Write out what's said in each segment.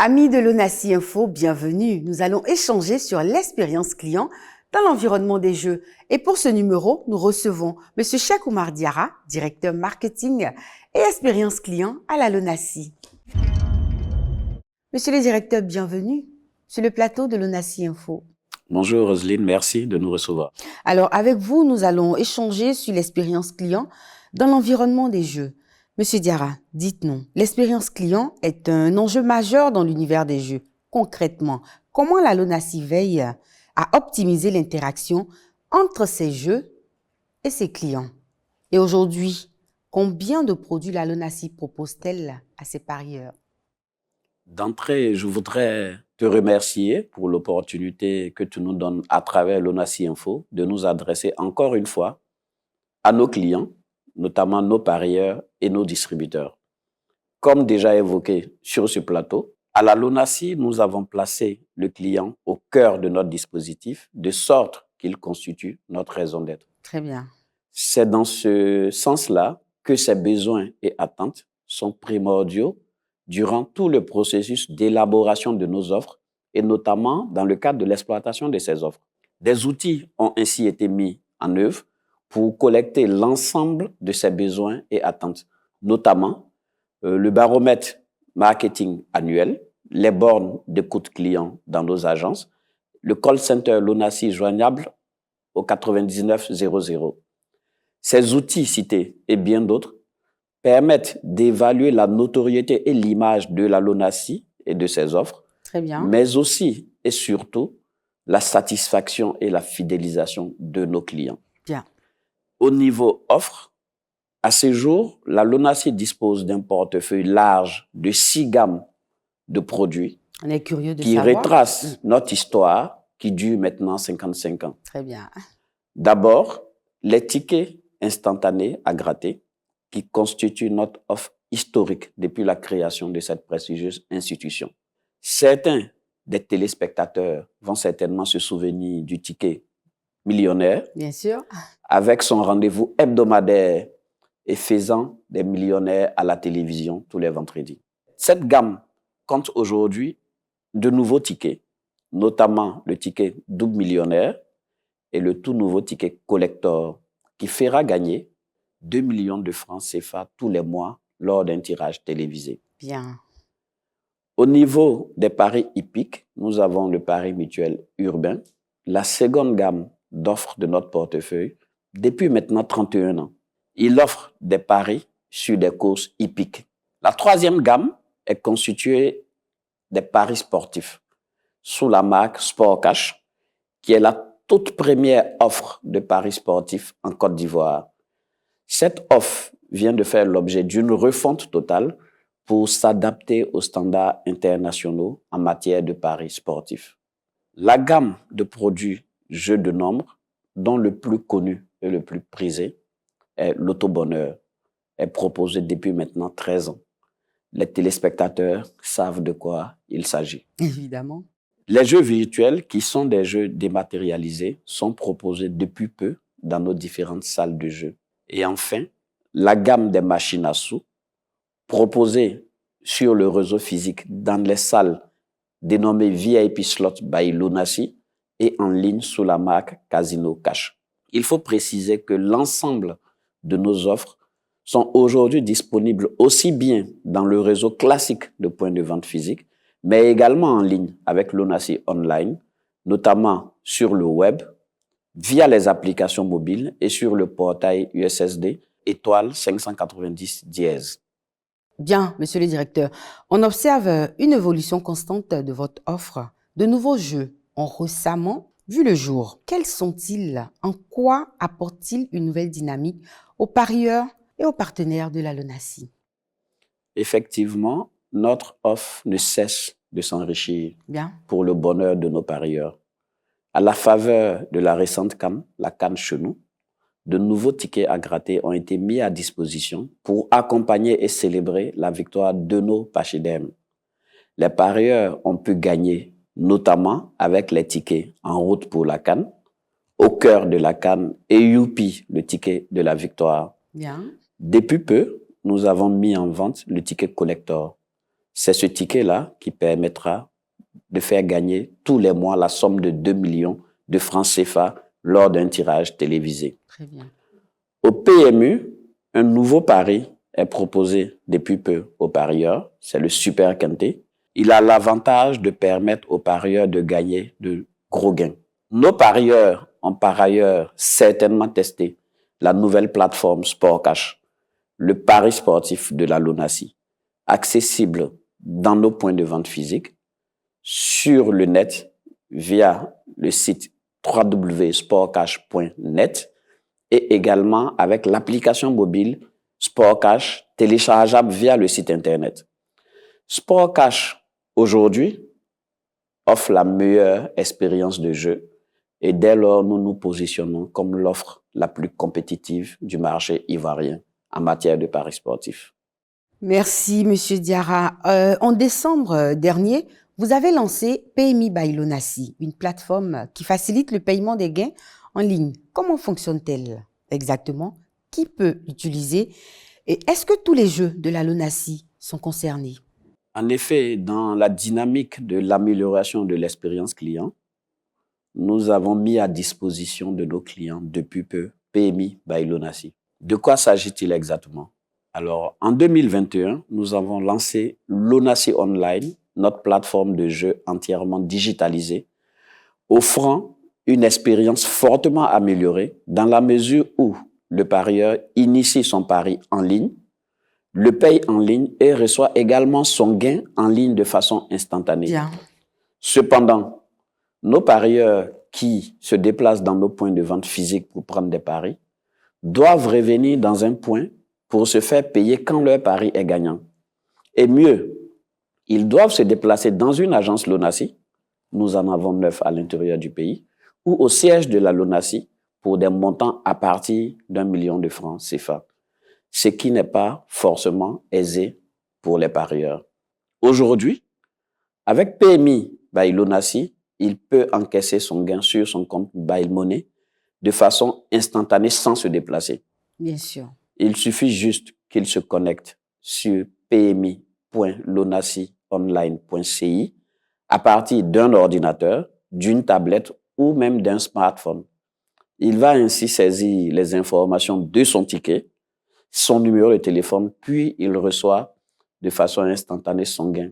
Amis de l'ONACI Info, bienvenue. Nous allons échanger sur l'expérience client dans l'environnement des jeux. Et pour ce numéro, nous recevons M. Cheikh Oumar Diarra, directeur marketing et expérience client à la LONACI. Monsieur le directeur, bienvenue sur le plateau de l'ONACI Info. Bonjour Roselyne, merci de nous recevoir. Alors avec vous, nous allons échanger sur l'expérience client dans l'environnement des jeux. Monsieur Diarra, dites-nous, l'expérience client est un enjeu majeur dans l'univers des jeux. Concrètement, comment la LONACI veille à optimiser l'interaction entre ses jeux et ses clients? Et aujourd'hui, combien de produits la LONACI propose-t-elle à ses parieurs? D'entrée, je voudrais te remercier pour l'opportunité que tu nous donnes à travers l'ONACI Info de nous adresser encore une fois à nos clients, notamment nos parieurs et nos distributeurs. Comme déjà évoqué sur ce plateau, à la LONACI, nous avons placé le client au cœur de notre dispositif, de sorte qu'il constitue notre raison d'être. Très bien. C'est dans ce sens-là que ses besoins et attentes sont primordiaux durant tout le processus d'élaboration de nos offres et notamment dans le cadre de l'exploitation de ces offres. Des outils ont ainsi été mis en œuvre pour collecter l'ensemble de ces besoins et attentes, notamment le baromètre marketing annuel, les bornes d'écoute client dans nos agences, le call center LONACI joignable au 9900. Ces outils cités et bien d'autres permettent d'évaluer la notoriété et l'image de la LONACI et de ses offres, Très bien. mais aussi et surtout la satisfaction et la fidélisation de nos clients. Bien. Au niveau offre, à ce jour, la LONACI dispose d'un portefeuille large de 6 gammes de produits On est curieux de qui savoir. retracent notre histoire qui dure maintenant 55 ans. Très bien. D'abord, les tickets instantanés à gratter qui constituent notre offre historique depuis la création de cette prestigieuse institution. Certains des téléspectateurs vont certainement se souvenir du ticket millionnaire, Bien sûr. avec son rendez-vous hebdomadaire et faisant des millionnaires à la télévision tous les vendredis. Cette gamme compte aujourd'hui de nouveaux tickets, notamment le ticket double millionnaire et le tout nouveau ticket collector qui fera gagner 2 millions de francs CFA tous les mois lors d'un tirage télévisé. Bien. Au niveau des paris hippiques, nous avons le pari mutuel urbain, la seconde gamme d'offres de notre portefeuille depuis maintenant 31 ans. Il offre des paris sur des courses hippiques. La troisième gamme est constituée des paris sportifs sous la marque Sport Cash, qui est la toute première offre de paris sportifs en Côte d'Ivoire. Cette offre vient de faire l'objet d'une refonte totale pour s'adapter aux standards internationaux en matière de paris sportifs. La gamme de produits jeux de nombres, dont le plus connu et le plus prisé est l'Auto-Bonheur, est proposée depuis maintenant 13 ans. Les téléspectateurs savent de quoi il s'agit. Évidemment. Les jeux virtuels, qui sont des jeux dématérialisés, sont proposés depuis peu dans nos différentes salles de jeux. Et enfin, la gamme des machines à sous, proposée sur le réseau physique dans les salles dénommées VIP Slot by LONACI et en ligne sous la marque Casino Cash. Il faut préciser que l'ensemble de nos offres sont aujourd'hui disponibles aussi bien dans le réseau classique de points de vente physiques, mais également en ligne avec LONACI Online, notamment sur le web, via les applications mobiles et sur le portail USSD étoile 590 dièse. Bien, monsieur le directeur, on observe une évolution constante de votre offre. De nouveaux jeux ont récemment vu le jour. Quels sont-ils? En quoi apportent-ils une nouvelle dynamique aux parieurs et aux partenaires de la LONACI? Effectivement, notre offre ne cesse de s'enrichir Bien. pour le bonheur de nos parieurs. À la faveur de la récente CAN, la CAN Chenou, de nouveaux tickets à gratter ont été mis à disposition pour accompagner et célébrer la victoire de nos pachydermes. Les parieurs ont pu gagner, notamment avec les tickets en route pour la CAN, au cœur de la CAN et Youpi, le ticket de la victoire. Bien. Depuis peu, nous avons mis en vente le ticket collector. C'est ce ticket-là qui permettra de faire gagner tous les mois la somme de 2 millions de francs CFA lors d'un tirage télévisé. Très bien. Au PMU, un nouveau pari est proposé depuis peu aux parieurs, c'est le Super Quinté. Il a l'avantage de permettre aux parieurs de gagner de gros gains. Nos parieurs ont par ailleurs certainement testé la nouvelle plateforme Sportcash, le pari sportif de la LONASI, accessible dans nos points de vente physiques, sur le net via le site www.sportcash.net et également avec l'application mobile Sportcash téléchargeable via le site internet. Sportcash aujourd'hui offre la meilleure expérience de jeu et dès lors nous nous positionnons comme l'offre la plus compétitive du marché ivoirien en matière de paris sportifs. Merci, Monsieur Diarra. En décembre dernier, vous avez lancé PMI by LONASI, une plateforme qui facilite le paiement des gains en ligne. Comment fonctionne-t-elle exactement? Qui peut l'utiliser? Et est-ce que tous les jeux de la LONASI sont concernés? En effet, dans la dynamique de l'amélioration de l'expérience client, nous avons mis à disposition de nos clients depuis peu PMI by LONASI. De quoi s'agit-il exactement? Alors, en 2021, nous avons lancé LONASI Online, notre plateforme de jeu entièrement digitalisée, offrant une expérience fortement améliorée dans la mesure où le parieur initie son pari en ligne, le paye en ligne et reçoit également son gain en ligne de façon instantanée. Bien. Cependant, nos parieurs qui se déplacent dans nos points de vente physiques pour prendre des paris doivent revenir dans un point pour se faire payer quand leur pari est gagnant. Et mieux, ils doivent se déplacer dans une agence LONASI, nous en avons 9 à l'intérieur du pays, ou au siège de la LONASI pour des montants à partir d'1 million de francs CFA, ce qui n'est pas forcément aisé pour les parieurs. Aujourd'hui, avec PMI by LONASI, il peut encaisser son gain sur son compte Bail Money de façon instantanée sans se déplacer. Bien sûr. Il suffit juste qu'il se connecte sur pmi.lonasionline.ci à partir d'un ordinateur, d'une tablette ou même d'un smartphone. Il va ainsi saisir les informations de son ticket, son numéro de téléphone, puis il reçoit de façon instantanée son gain.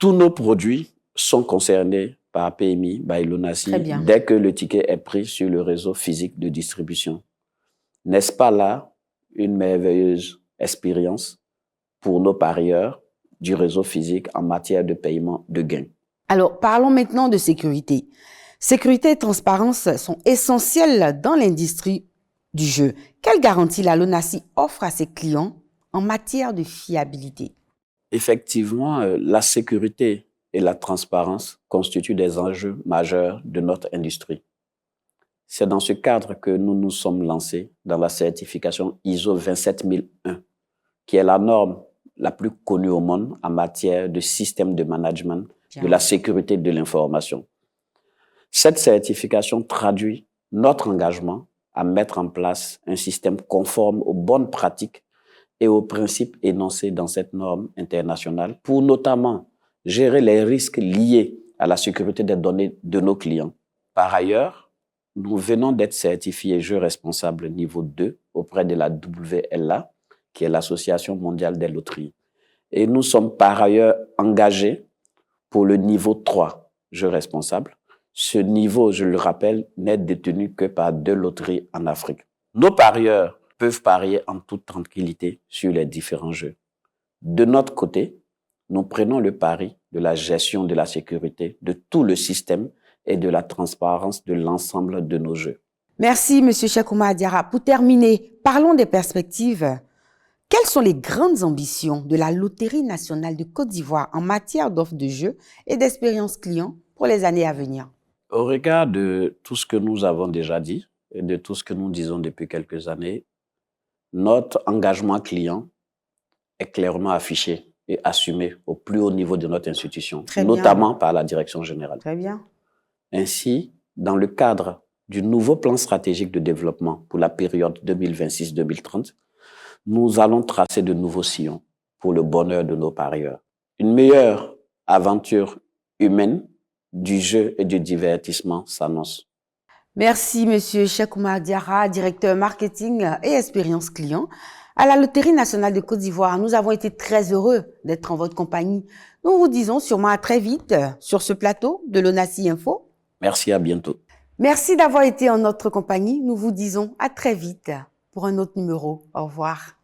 Tous nos produits sont concernés par PMI by LONASI dès que le ticket est pris sur le réseau physique de distribution. N'est-ce pas là une merveilleuse expérience pour nos parieurs du réseau physique en matière de paiement de gains? Alors, parlons maintenant de sécurité. Sécurité et transparence sont essentielles dans l'industrie du jeu. Quelle garantie la LONASI offre à ses clients en matière de fiabilité? Effectivement, la sécurité et la transparence constituent des enjeux majeurs de notre industrie. C'est dans ce cadre que nous nous sommes lancés dans la certification ISO 27001, qui est la norme la plus connue au monde en matière de système de management de la sécurité de l'information. Cette certification traduit notre engagement à mettre en place un système conforme aux bonnes pratiques et aux principes énoncés dans cette norme internationale pour notamment gérer les risques liés à la sécurité des données de nos clients. Par ailleurs, nous venons d'être certifiés jeux responsables niveau 2 auprès de la WLA, qui est l'Association mondiale des loteries. Et nous sommes par ailleurs engagés pour le niveau 3, jeux responsables. Ce niveau, je le rappelle, n'est détenu que par 2 loteries en Afrique. Nos parieurs peuvent parier en toute tranquillité sur les différents jeux. De notre côté, nous prenons le pari de la gestion de la sécurité de tout le système et de la transparence de l'ensemble de nos jeux. Merci, M. Cheikh Diarra. Pour terminer, parlons des perspectives. Quelles sont les grandes ambitions de la Loterie nationale de Côte d'Ivoire en matière d'offres de jeux et d'expérience client pour les années à venir? Au regard de tout ce que nous avons déjà dit et de tout ce que nous disons depuis quelques années, notre engagement client est clairement affiché et assumé au plus haut niveau de notre institution, notamment par la direction générale. Très bien. Ainsi, dans le cadre du nouveau plan stratégique de développement pour la période 2026-2030, nous allons tracer de nouveaux sillons pour le bonheur de nos parieurs. une meilleure aventure humaine du jeu et du divertissement s'annonce. Merci, Monsieur Cheikh Oumar Diarra, directeur marketing et expérience client. À la Loterie nationale de Côte d'Ivoire, nous avons été très heureux d'être en votre compagnie. Nous vous disons sûrement à très vite sur ce plateau de l'ONACI Info. Merci, à bientôt. Merci d'avoir été en notre compagnie. Nous vous disons à très vite pour un autre numéro. Au revoir.